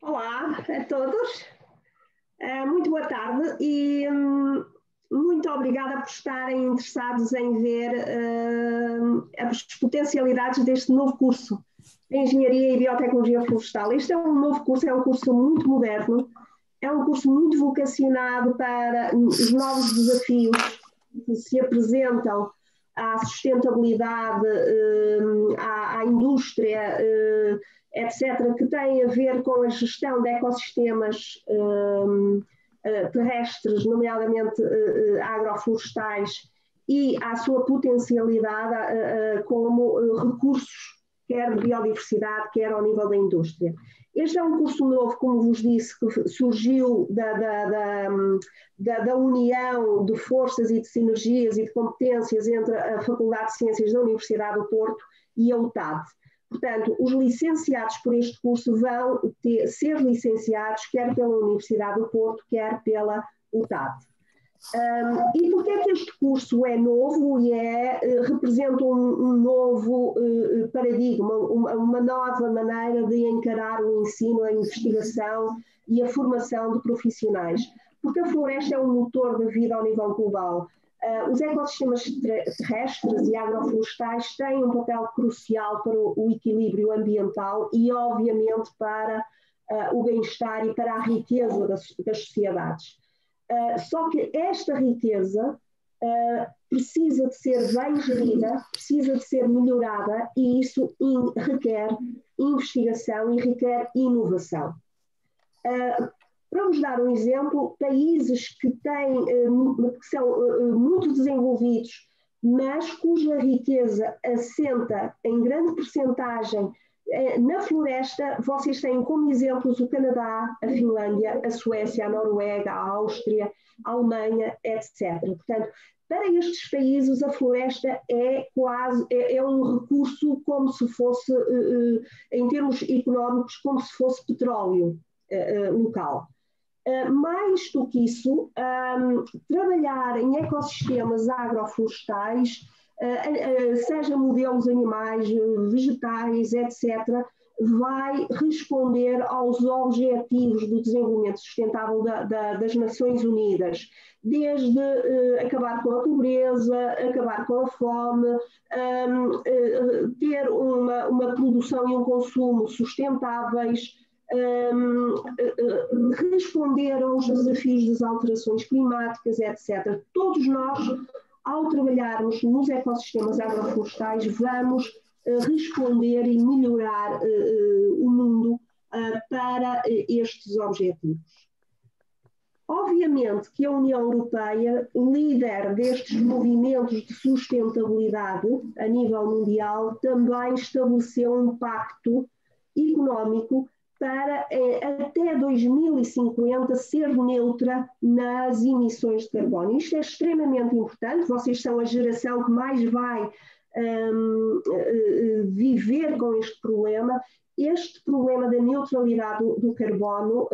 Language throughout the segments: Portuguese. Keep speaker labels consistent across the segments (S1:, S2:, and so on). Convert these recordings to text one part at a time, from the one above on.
S1: Olá a todos, muito boa tarde e muito obrigada por estarem interessados em ver as potencialidades deste novo curso de Engenharia e Biotecnologia Florestal. Este é um novo curso, é um curso muito moderno, é um curso muito vocacionado para os novos desafios que se apresentam à sustentabilidade, à indústria, etc., que têm a ver com a gestão de ecossistemas terrestres, nomeadamente agroflorestais, e à sua potencialidade como recursos, quer de biodiversidade, quer ao nível da indústria. Este é um curso novo, como vos disse, que surgiu da união de forças e de sinergias e de competências entre a Faculdade de Ciências da Universidade do Porto e a UTAD. Portanto, os licenciados por este curso vão ser licenciados quer pela Universidade do Porto, quer pela UTAD. E porquê é que este curso é novo e representa um novo paradigma, uma nova maneira de encarar o ensino, a investigação e a formação de profissionais? Porque a floresta é um motor da vida ao nível global. Os ecossistemas terrestres e agroflorestais têm um papel crucial para o equilíbrio ambiental e, obviamente, para o bem-estar e para a riqueza das sociedades. Só que esta riqueza precisa de ser bem gerida, precisa de ser melhorada e isso requer investigação e requer inovação. Para vos dar um exemplo, países que são muito desenvolvidos, mas cuja riqueza assenta em grande percentagem na floresta, vocês têm como exemplos o Canadá, a Finlândia, a Suécia, a Noruega, a Áustria, a Alemanha, etc. Portanto, para estes países a floresta é um recurso como se fosse, em termos económicos, como se fosse petróleo local. Mais do que isso, trabalhar em ecossistemas agroflorestais, seja modelos animais, vegetais, etc., vai responder aos objetivos do desenvolvimento sustentável das Nações Unidas, desde acabar com a pobreza, acabar com a fome, ter uma produção e um consumo sustentáveis, responder aos desafios das alterações climáticas, etc. Todos nós, ao trabalharmos nos ecossistemas agroflorestais, vamos responder e melhorar o mundo para estes objetivos. Obviamente que a União Europeia, líder destes movimentos de sustentabilidade a nível mundial, também estabeleceu um pacto económico para até 2050 ser neutra nas emissões de carbono. Isto é extremamente importante, vocês são a geração que mais vai viver com este problema. Este problema da neutralidade do carbono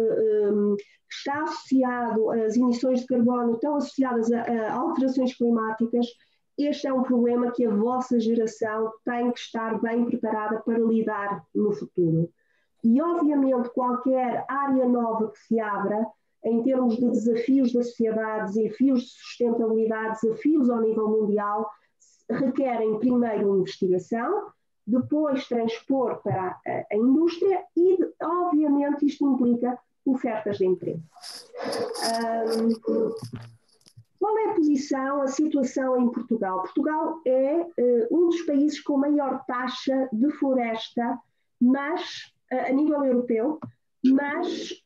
S1: está associado, as emissões de carbono estão associadas a alterações climáticas. Este é um problema que a vossa geração tem que estar bem preparada para lidar no futuro. E, obviamente, qualquer área nova que se abra, em termos de desafios da sociedade, desafios de sustentabilidade, desafios ao nível mundial, requerem primeiro investigação, depois transpor para a indústria e, obviamente, isto implica ofertas de emprego. Qual é a posição, a situação em Portugal? Portugal é um dos países com maior taxa de floresta, mas a nível europeu, mas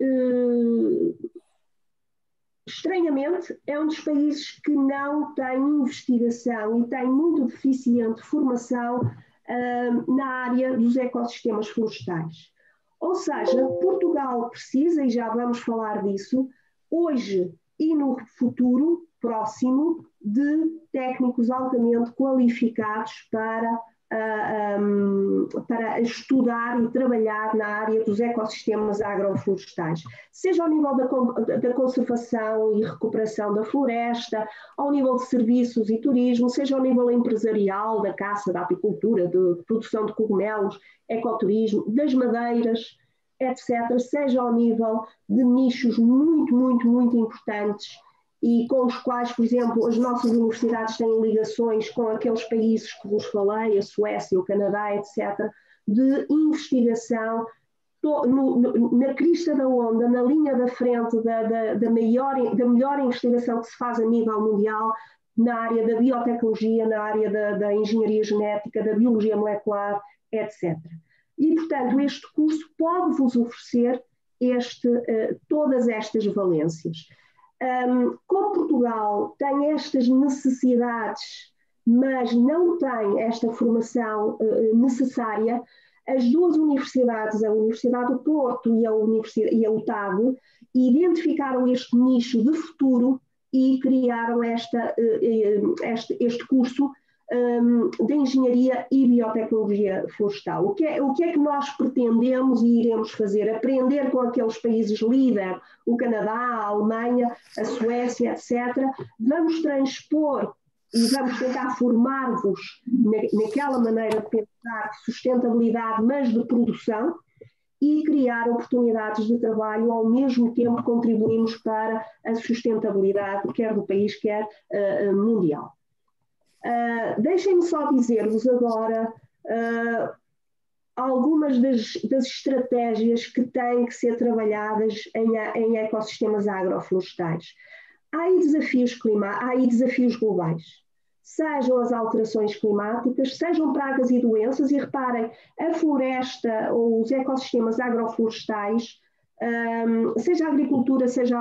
S1: estranhamente é um dos países que não tem investigação e tem muito deficiente formação na área dos ecossistemas florestais. Ou seja, Portugal precisa, e já vamos falar disso, hoje e no futuro próximo, de técnicos altamente qualificados para estudar e trabalhar na área dos ecossistemas agroflorestais, seja ao nível da conservação e recuperação da floresta, ao nível de serviços e turismo, seja ao nível empresarial, da caça, da apicultura, de produção de cogumelos, ecoturismo, das madeiras, etc., seja ao nível de nichos muito, muito, muito importantes e com os quais, por exemplo, as nossas universidades têm ligações com aqueles países que vos falei, a Suécia, o Canadá, etc., de investigação na crista da onda, na linha da frente da melhor investigação que se faz a nível mundial na área da biotecnologia, na área da engenharia genética, da biologia molecular, etc. E, portanto, este curso pode-vos oferecer todas estas valências. Como Portugal tem estas necessidades, mas não tem esta formação necessária, as duas universidades, a Universidade do Porto e a UTAD, identificaram este nicho de futuro e criaram este curso de Engenharia e Biotecnologia Florestal. O que é que nós pretendemos e iremos fazer? Aprender com aqueles países líder, o Canadá, a Alemanha, a Suécia, etc. Vamos transpor e vamos tentar formar-vos naquela maneira de pensar de sustentabilidade, mas de produção, e criar oportunidades de trabalho, ao mesmo tempo contribuímos para a sustentabilidade, quer do país, quer mundial. Deixem-me só dizer-vos agora algumas das estratégias que têm que ser trabalhadas em ecossistemas agroflorestais. Há aí desafios globais, sejam as alterações climáticas, sejam pragas e doenças, e reparem, a floresta ou os ecossistemas agroflorestais, seja a agricultura, seja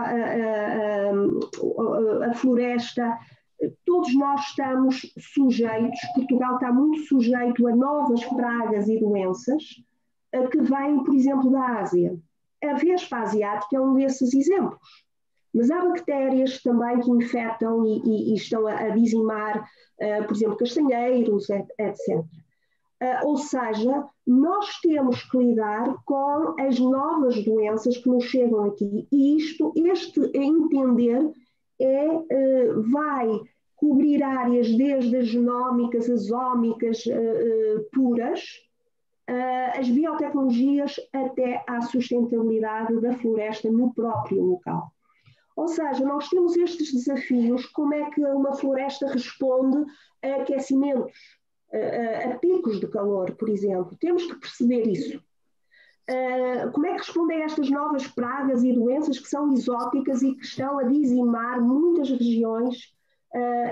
S1: a floresta, todos nós estamos sujeitos, Portugal está muito sujeito a novas pragas e doenças que vêm, por exemplo, da Ásia. A vespa asiática é um desses exemplos. Mas há bactérias também que infectam e estão a dizimar, por exemplo, castanheiros, etc. Ou seja, nós temos que lidar com as novas doenças que nos chegam aqui. E este entender vai cobrir áreas desde as genómicas, as ómicas puras, as biotecnologias, até à sustentabilidade da floresta no próprio local. Ou seja, nós temos estes desafios, como é que uma floresta responde a aquecimentos, a picos de calor, por exemplo. Temos que perceber isso. Como é que respondem a estas novas pragas e doenças que são exóticas e que estão a dizimar muitas regiões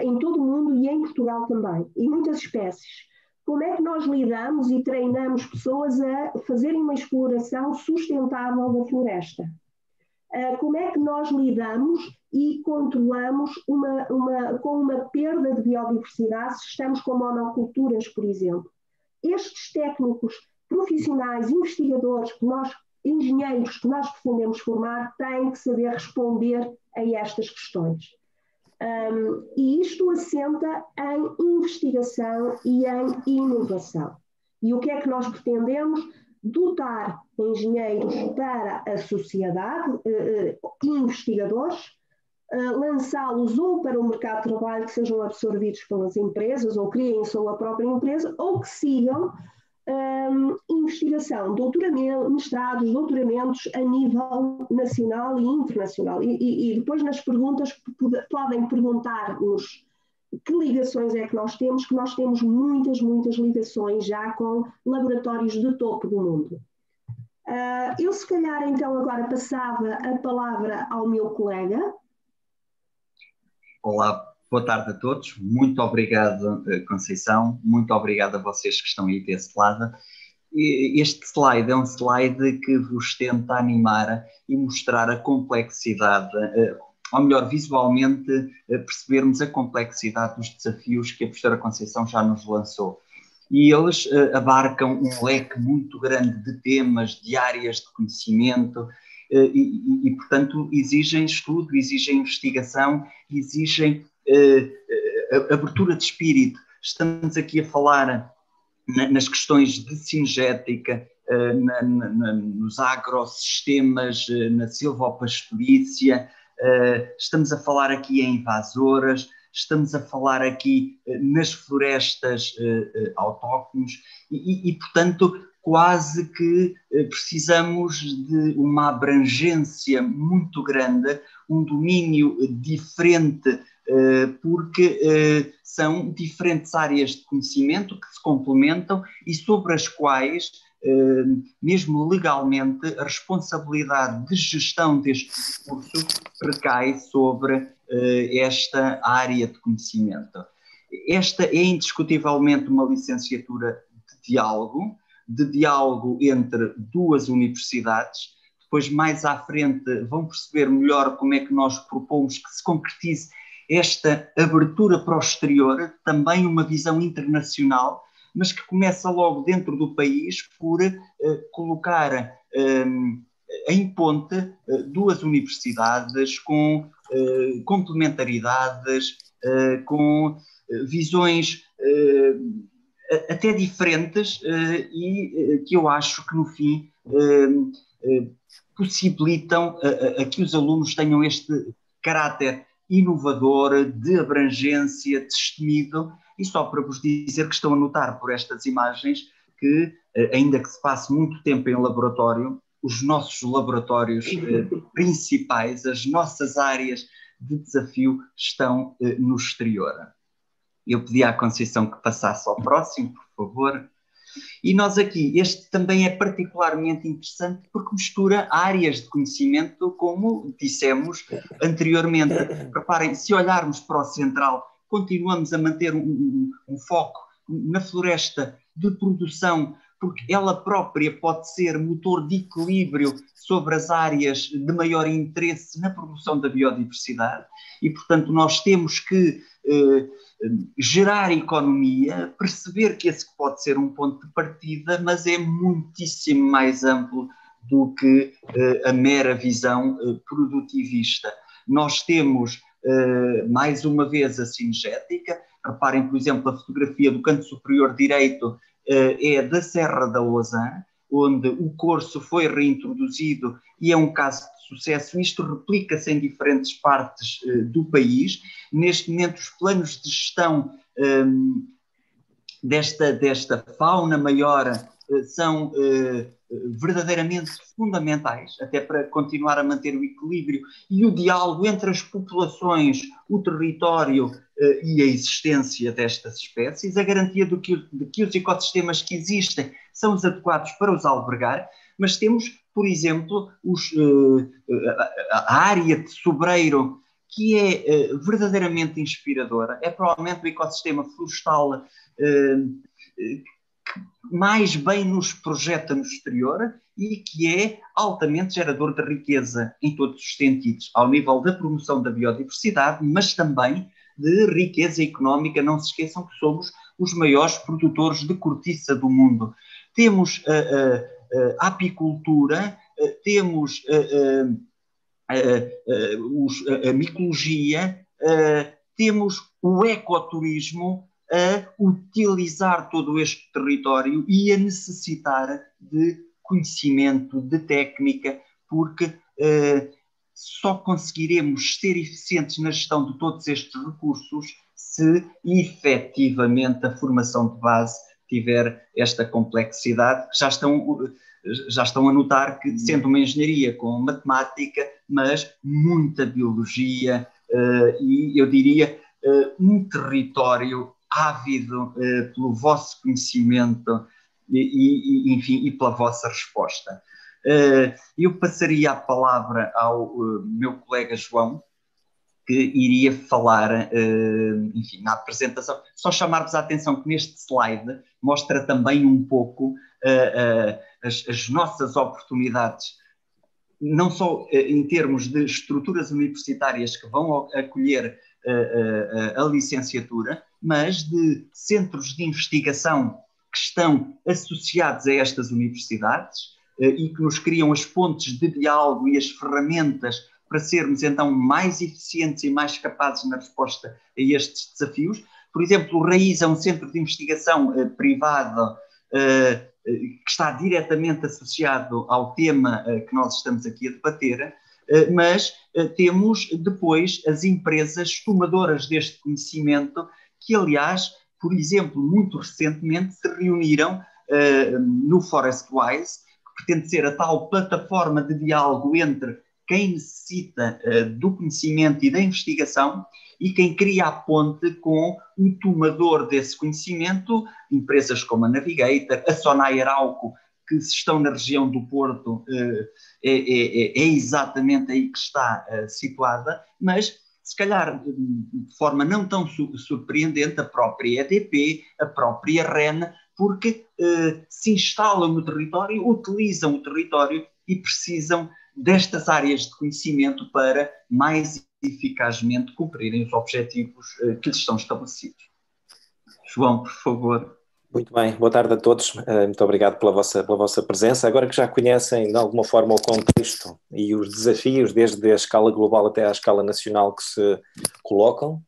S1: em todo o mundo e em Portugal também, e muitas espécies. Como é que nós lidamos e treinamos pessoas a fazerem uma exploração sustentável da floresta? Como é que nós lidamos e controlamos com uma perda de biodiversidade se estamos com monoculturas, por exemplo? Estes técnicos profissionais, investigadores, engenheiros que nós pretendemos formar, têm que saber responder a estas questões. E isto assenta em investigação e em inovação. E o que é que nós pretendemos? Dotar engenheiros para a sociedade, investigadores, lançá-los ou para o mercado de trabalho, que sejam absorvidos pelas empresas, ou criem a sua própria empresa, ou que sigam investigação, doutoramento, mestrados, doutoramentos a nível nacional e internacional. E depois nas perguntas podem perguntar-nos que ligações é que nós temos muitas, muitas ligações já com laboratórios de topo do mundo. Eu se calhar então agora passava a palavra ao meu colega.
S2: Olá, boa tarde a todos. Muito obrigado, Conceição. Muito obrigado a vocês que estão aí desse lado. Este slide é um slide que vos tenta animar e mostrar a complexidade, ou melhor, visualmente percebermos a complexidade dos desafios que a professora Conceição já nos lançou. E eles abarcam um leque muito grande de temas, de áreas de conhecimento e portanto, exigem estudo, exigem investigação, exigem abertura de espírito. Estamos aqui a falar nas questões de singética, nos agrossistemas, na silvopastorícia, estamos a falar aqui em invasoras, estamos a falar aqui nas florestas autóctones e, portanto, quase que precisamos de uma abrangência muito grande, um domínio diferente, porque são diferentes áreas de conhecimento que se complementam e sobre as quais, mesmo legalmente, a responsabilidade de gestão deste recurso recai sobre esta área de conhecimento. Esta é indiscutivelmente uma licenciatura de diálogo entre duas universidades. Depois, mais à frente, vão perceber melhor como é que nós propomos que se concretize esta abertura para o exterior, também uma visão internacional, mas que começa logo dentro do país por colocar em ponte duas universidades com complementaridades, com visões até diferentes e que eu acho que no fim possibilitam a que os alunos tenham este caráter inovador, de abrangência, destemido, e só para vos dizer que estão a notar por estas imagens que, ainda que se passe muito tempo em laboratório, os nossos laboratórios principais, as nossas áreas de desafio estão no exterior. Eu pedi à Conceição que passasse ao próximo, por favor. E nós aqui, este também é particularmente interessante porque mistura áreas de conhecimento, como dissemos anteriormente. Reparem, se olharmos para o central, continuamos a manter um foco na floresta de produção, porque ela própria pode ser motor de equilíbrio sobre as áreas de maior interesse na promoção da biodiversidade e, portanto, nós temos que gerar economia, perceber que esse pode ser um ponto de partida, mas é muitíssimo mais amplo do que a mera visão produtivista. Nós temos, mais uma vez, a cinegética. Reparem, por exemplo, a fotografia do canto superior direito é da Serra da Lousã, onde o corso foi reintroduzido e é um caso de sucesso. Isto replica-se em diferentes partes do país. Neste momento, os planos de gestão desta fauna maior são verdadeiramente fundamentais, até para continuar a manter o equilíbrio e o diálogo entre as populações, o território e a existência destas espécies, a garantia de que os ecossistemas que existem são os adequados para os albergar, mas temos, por exemplo, a área de sobreiro, que é verdadeiramente inspiradora. É provavelmente o ecossistema florestal que mais bem nos projeta no exterior e que é altamente gerador de riqueza em todos os sentidos, ao nível da promoção da biodiversidade, mas também de riqueza económica. Não se esqueçam que somos os maiores produtores de cortiça do mundo. Temos a apicultura, temos a micologia, temos o ecoturismo, a utilizar todo este território e a necessitar de conhecimento, de técnica, porque só conseguiremos ser eficientes na gestão de todos estes recursos se efetivamente a formação de base tiver esta complexidade. Já estão a notar que, sendo uma engenharia com matemática, mas muita biologia e, eu diria, um território ávido pelo vosso conhecimento enfim, e pela vossa resposta. Eu passaria a palavra ao meu colega João, que iria falar, enfim, na apresentação. Só chamar-vos a atenção que neste slide mostra também um pouco as nossas oportunidades, não só em termos de estruturas universitárias que vão acolher a licenciatura, mas de centros de investigação que estão associados a estas universidades e que nos criam as pontes de diálogo e as ferramentas para sermos então mais eficientes e mais capazes na resposta a estes desafios. Por exemplo, o Raiz é um centro de investigação privado que está diretamente associado ao tema que nós estamos aqui a debater, mas temos depois as empresas tomadoras deste conhecimento que, aliás, por exemplo, muito recentemente se reuniram no ForestWise, que pretende ser a tal plataforma de diálogo entre quem necessita do conhecimento e da investigação e quem cria a ponte com o tomador desse conhecimento, empresas como a Navigator, a Sonai Arauco, que se estão na região do Porto, é exatamente aí que está situada, mas se calhar de forma não tão surpreendente a própria EDP, a própria REN, porque se instalam no território, utilizam o território e precisam destas áreas de conhecimento para mais eficazmente cumprirem os objetivos que lhes estão estabelecidos. João, por favor.
S3: Muito bem, boa tarde a todos, muito obrigado pela vossa presença. Agora que já conhecem de alguma forma o contexto e os desafios desde a escala global até à escala nacional que se colocam,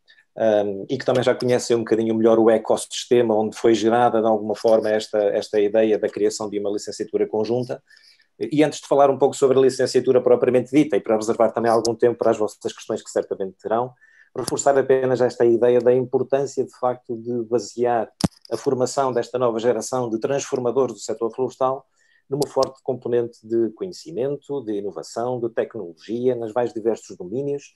S3: e que também já conhecem um bocadinho melhor o ecossistema onde foi gerada de alguma forma esta ideia da criação de uma licenciatura conjunta, e antes de falar um pouco sobre a licenciatura propriamente dita e para reservar também algum tempo para as vossas questões que certamente terão, reforçar apenas esta ideia da importância de facto de basear a formação desta nova geração de transformadores do setor florestal numa forte componente de conhecimento, de inovação, de tecnologia, nos mais diversos domínios,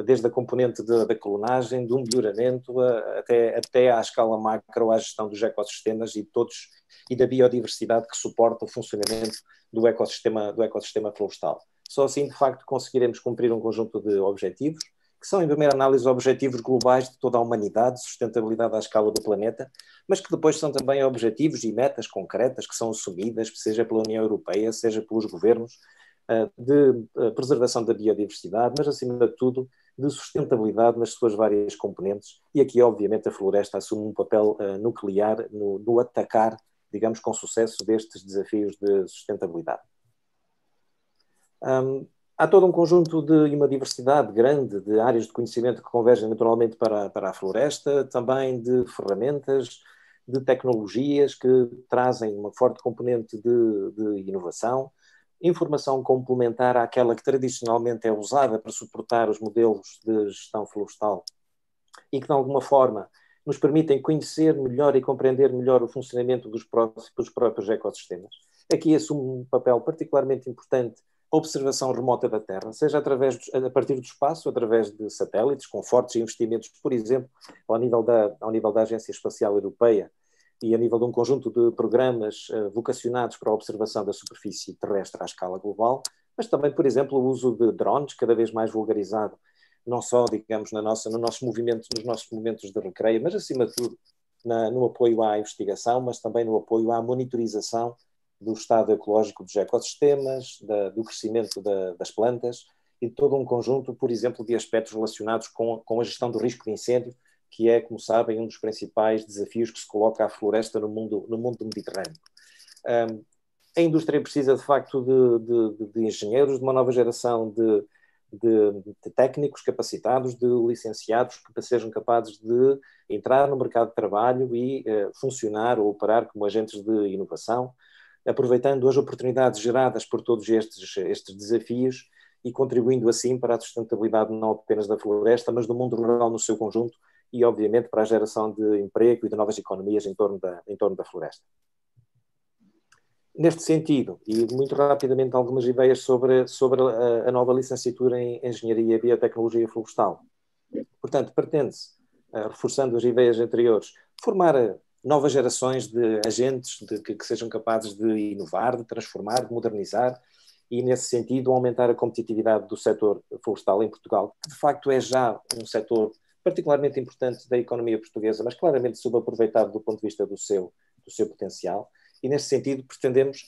S3: desde a componente da clonagem, do melhoramento, até à escala macro, à gestão dos ecossistemas e da biodiversidade que suporta o funcionamento do ecossistema florestal. Só assim, de facto, conseguiremos cumprir um conjunto de objetivos, que são, em primeira análise, objetivos globais de toda a humanidade, sustentabilidade à escala do planeta, mas que depois são também objetivos e metas concretas que são assumidas, seja pela União Europeia, seja pelos governos, de preservação da biodiversidade, mas, acima de tudo, de sustentabilidade nas suas várias componentes. E aqui, obviamente, a floresta assume um papel nuclear no atacar, digamos, com sucesso destes desafios de sustentabilidade. Há todo um conjunto e uma diversidade grande de áreas de conhecimento que convergem naturalmente para a floresta, também de ferramentas, de tecnologias que trazem uma forte componente de inovação, informação complementar àquela que tradicionalmente é usada para suportar os modelos de gestão florestal e que, de alguma forma, nos permitem conhecer melhor e compreender melhor o funcionamento dos próprios ecossistemas. Aqui assume um papel particularmente importante a observação remota da Terra, seja a partir do espaço, através de satélites, com fortes investimentos, por exemplo, ao nível da Agência Espacial Europeia e a nível de um conjunto de programas vocacionados para a observação da superfície terrestre à escala global, mas também, por exemplo, o uso de drones, cada vez mais vulgarizado, não só, digamos, nos nossos momentos de recreio, mas, acima de tudo, no apoio à investigação, mas também no apoio à monitorização do estado ecológico dos ecossistemas, do crescimento das plantas e de todo um conjunto, por exemplo, de aspectos relacionados com a gestão do risco de incêndio, que é, como sabem, um dos principais desafios que se coloca à floresta no mundo mediterrâneo. A indústria precisa, de facto, de engenheiros, de uma nova geração de técnicos capacitados, de licenciados que sejam capazes de entrar no mercado de trabalho e funcionar ou operar como agentes de inovação, aproveitando as oportunidades geradas por todos estes desafios e contribuindo assim para a sustentabilidade não apenas da floresta, mas do mundo rural no seu conjunto e, obviamente, para a geração de emprego e de novas economias em torno da floresta. Neste sentido, e muito rapidamente algumas ideias sobre a nova licenciatura em Engenharia e Biotecnologia Florestal. Portanto, pretende-se, reforçando as ideias anteriores, formar novas gerações de agentes que sejam capazes de inovar, de transformar, de modernizar e, nesse sentido, aumentar a competitividade do setor florestal em Portugal, que de facto é já um setor particularmente importante da economia portuguesa, mas claramente subaproveitado do ponto de vista do seu potencial. E, nesse sentido, pretendemos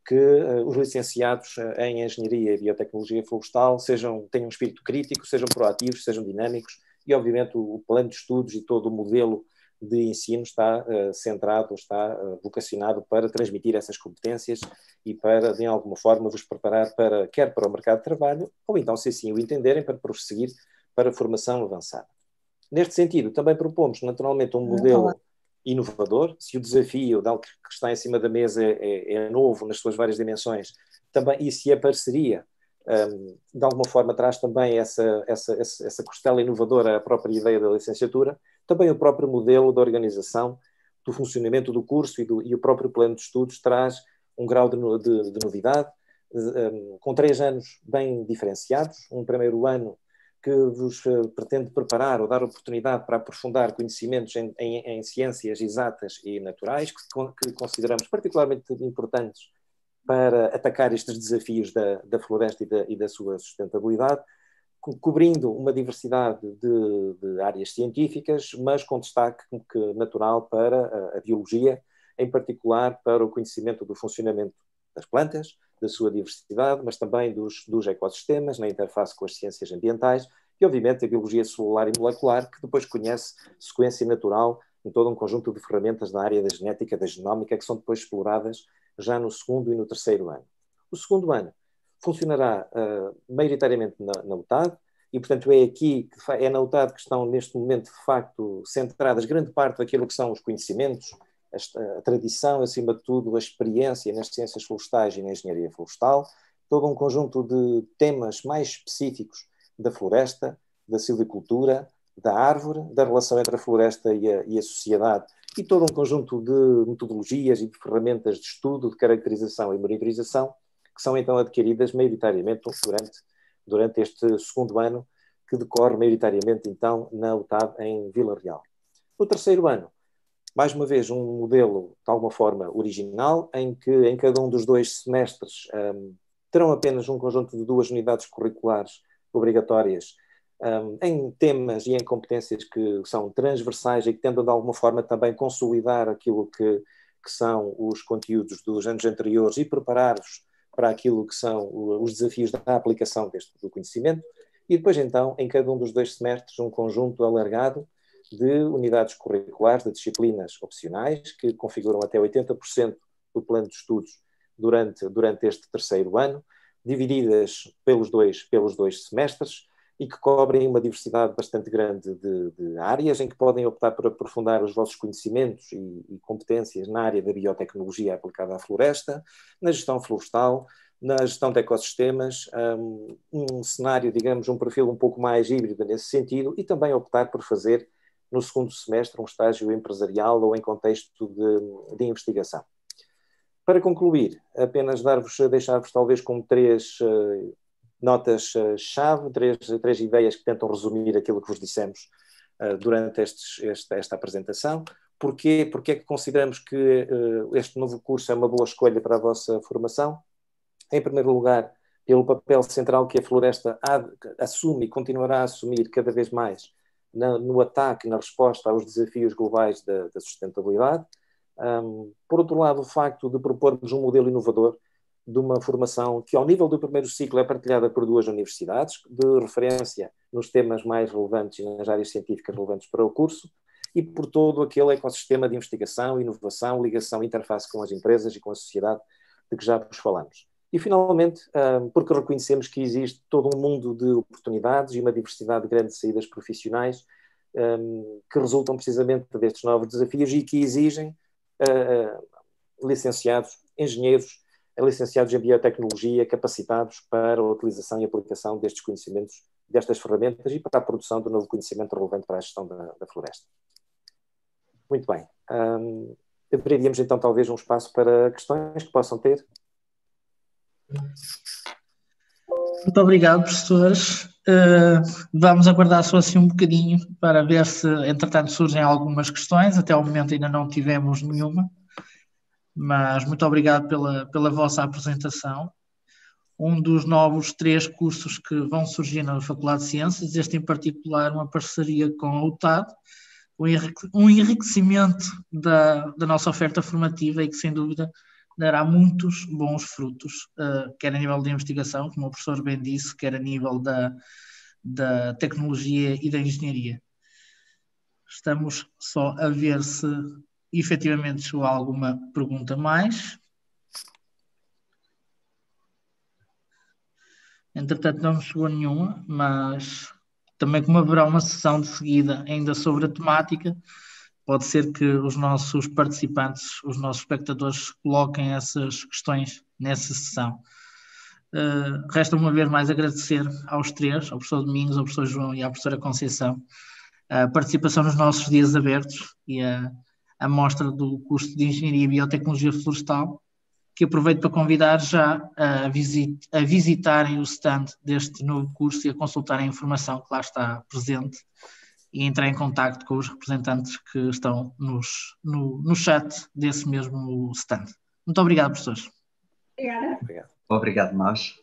S3: que os licenciados em Engenharia e Biotecnologia Florestal tenham um espírito crítico, sejam proativos, sejam dinâmicos e, obviamente, o plano de estudos e todo o modelo de ensino está centrado, está vocacionado para transmitir essas competências e para, de alguma forma, vos preparar quer para o mercado de trabalho ou então, se assim o entenderem, para prosseguir para a formação avançada. Neste sentido, também propomos, naturalmente, um modelo inovador. Se o desafio de algo que está em cima da mesa é novo nas suas várias dimensões, também, e se a parceria, de alguma forma, traz também essa costela inovadora à própria ideia da licenciatura, também o próprio modelo de organização do funcionamento do curso e o próprio plano de estudos traz um grau de novidade, com 3 anos bem diferenciados. Um primeiro ano que vos pretende preparar ou dar oportunidade para aprofundar conhecimentos em ciências exatas e naturais, que consideramos particularmente importantes para atacar estes desafios da floresta e da sua sustentabilidade, cobrindo uma diversidade de áreas científicas, mas com destaque natural para a biologia, em particular para o conhecimento do funcionamento das plantas, da sua diversidade, mas também dos ecossistemas, na interface com as ciências ambientais e, obviamente, a biologia celular e molecular, que depois conhece sequência natural em todo um conjunto de ferramentas na área da genética, da genómica, que são depois exploradas já no 2º e no 3º ano. O 2º ano funcionará maioritariamente na UTAD, e, portanto, é aqui, é na UTAD que estão, neste momento, de facto, centradas grande parte daquilo que são os conhecimentos, a tradição, acima de tudo, a experiência nas ciências florestais e na engenharia florestal, todo um conjunto de temas mais específicos da floresta, da silvicultura, da árvore, da relação entre a floresta e a sociedade, e todo um conjunto de metodologias e de ferramentas de estudo, de caracterização e monitorização, que são então adquiridas maioritariamente durante este 2º ano, que decorre maioritariamente então na UTAD em Vila Real. No 3º ano, mais uma vez um modelo de alguma forma original, em que em cada um dos 2 semestres terão apenas um conjunto de 2 unidades curriculares obrigatórias em temas e em competências que são transversais e que tentam de alguma forma também consolidar aquilo que são os conteúdos dos anos anteriores e preparar-vos para aquilo que são os desafios da aplicação do conhecimento. E depois então, em cada um dos 2 semestres, um conjunto alargado de unidades curriculares, de disciplinas opcionais, que configuram até 80% do plano de estudos durante este 3º ano, divididas pelos dois semestres, e que cobrem uma diversidade bastante grande de áreas, em que podem optar por aprofundar os vossos conhecimentos e competências na área da biotecnologia aplicada à floresta, na gestão florestal, na gestão de ecossistemas, um cenário, digamos, um perfil um pouco mais híbrido nesse sentido, e também optar por fazer no 2º semestre um estágio empresarial ou em contexto de investigação. Para concluir, apenas deixar-vos talvez com 3 notas-chave, 3 ideias que tentam resumir aquilo que vos dissemos durante esta apresentação. Porquê é que consideramos que este novo curso é uma boa escolha para a vossa formação? Em primeiro lugar, pelo papel central que a floresta assume e continuará a assumir cada vez mais no ataque, na resposta aos desafios globais da sustentabilidade. Por outro lado, o facto de propormos um modelo inovador de uma formação que, ao nível do primeiro ciclo, é partilhada por 2 universidades, de referência nos temas mais relevantes e nas áreas científicas relevantes para o curso, e por todo aquele ecossistema de investigação, inovação, ligação, interface com as empresas e com a sociedade de que já vos falamos. E, finalmente, porque reconhecemos que existe todo um mundo de oportunidades e uma diversidade grande de saídas profissionais que resultam precisamente destes novos desafios e que exigem licenciados, engenheiros, licenciados em biotecnologia capacitados para a utilização e aplicação destes conhecimentos, destas ferramentas e para a produção do novo conhecimento relevante para a gestão da floresta. Muito bem. Abriríamos então talvez um espaço para questões que possam ter.
S4: Muito obrigado, professores. Vamos aguardar só assim um bocadinho para ver se, entretanto, surgem algumas questões. Até ao momento ainda não tivemos nenhuma, mas muito obrigado pela vossa apresentação. Um dos novos 3 cursos que vão surgir na Faculdade de Ciências, este em particular uma parceria com a UTAD, um enriquecimento da nossa oferta formativa e que, sem dúvida, dará muitos bons frutos, quer a nível de investigação, como o professor bem disse, quer a nível da tecnologia e da engenharia. Estamos só a ver se efetivamente chegou alguma pergunta mais. Entretanto, não me chegou nenhuma, mas também como haverá uma sessão de seguida ainda sobre a temática, pode ser que os nossos participantes, os nossos espectadores, coloquem essas questões nessa sessão. Resta uma vez mais agradecer aos 3, ao professor Domingos, ao professor João e à professora Conceição, a participação nos nossos dias abertos e a a mostra do curso de Engenharia e Biotecnologia Florestal, que aproveito para convidar já a visitarem o stand deste novo curso e a consultarem a informação que lá está presente e entrar em contacto com os representantes que estão no chat desse mesmo stand. Muito obrigado, professores.
S1: Obrigada.
S2: Obrigado, nós.